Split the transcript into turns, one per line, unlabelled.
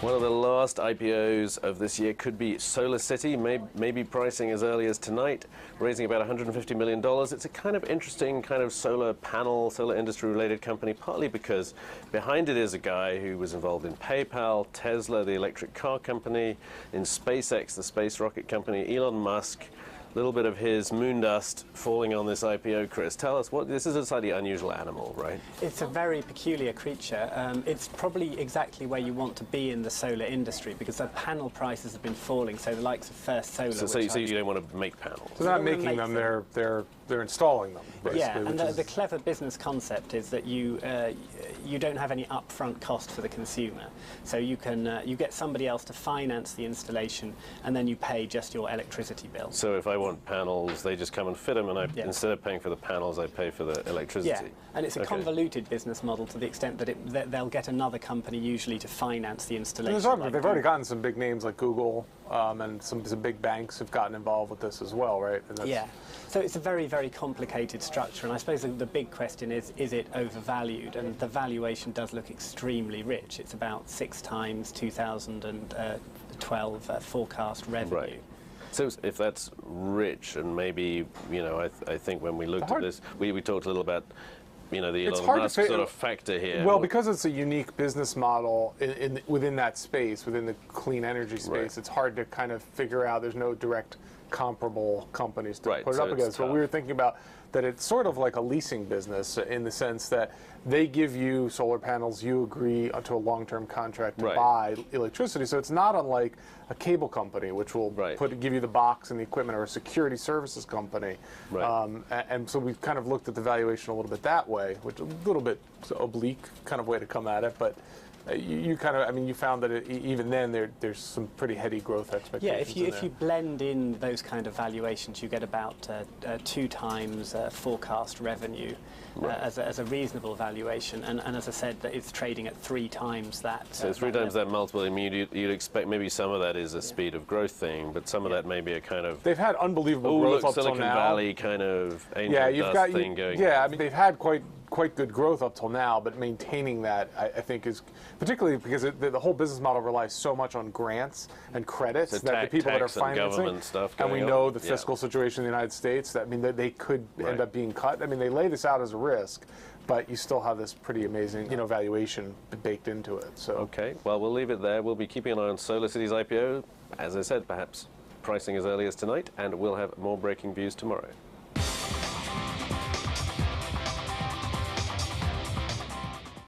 One of the last IPOs of this year could be SolarCity, maybe pricing as early as tonight, raising about $150 million. It's a kind of interesting kind of solar panel, solar industry related company, partly because behind it is a guy who was involved in PayPal, Tesla, the electric car company, in SpaceX, the space rocket company, Elon Musk. A little bit of his moon dust falling on this IPO, Chris. Tell us, this is a slightly unusual animal, right?
It's a very peculiar creature. It's probably exactly where you want to be in the solar industry because the panel prices have been falling, so the likes of First Solar...
So you don't want to make panels?
So they're not making them, they're installing them, basically.
Yeah, and the clever business concept is that you don't have any upfront cost for the consumer. So you can you get somebody else to finance the installation, and then you pay just your electricity bill.
So if I want panels, they just come and fit them, and instead of paying for the panels, I pay for the electricity.
Yeah, and it's a convoluted business model to the extent that they'll get another company usually to finance the installation.
They've already gotten some big names like Google, and some big banks have gotten involved with this as well, right?
Yeah. So it's a very, very complicated structure, and I suppose the big question is it overvalued? And the valuation does look extremely rich. It's about 6 times 2012 forecast revenue.
Right. So if that's rich, and maybe, you know, I think when we looked at this, we talked a little about, you know, the Elon Musk sort of factor here.
Well, because it's a unique business model within that space, within the clean energy space, it's hard to kind of figure out. There's no direct comparable companies to put it up against. But we were thinking about that it's sort of like a leasing business in the sense that they give you solar panels, you agree to a long-term contract to buy electricity. So it's not unlike a cable company, which will give you the box and the equipment, or a security services company. And so we've kind of looked at the valuation a little bit that way, which is a little bit oblique kind of way to come at it. But you kind of, I mean, you found that even then there's some pretty heady growth expectations.
Yeah, if you blend in those kind of valuations, you get about 2 times forecast revenue as a reasonable valuation, and as I said, that it's trading at 3 times that.
So 3 times that multiple. I mean, you'd expect maybe some of that is a speed of growth thing, but some of that may be a kind of.
They've had unbelievable growth up till now.
Silicon Valley kind of angel dust thing going.
Yeah, I mean, they've had quite good growth up till now, but maintaining that, I think, is particularly because the whole business model relies so much on grants and credits that the people that are financing, and we know the fiscal situation in the United States, that, I mean, that they could end up being cut. I mean, they lay this out as a risk, but you still have this pretty amazing, you know, valuation baked into it. So
okay, well, we'll leave it there. We'll be keeping an eye on SolarCity's IPO. As I said, perhaps pricing as early as tonight, and we'll have more breaking views tomorrow.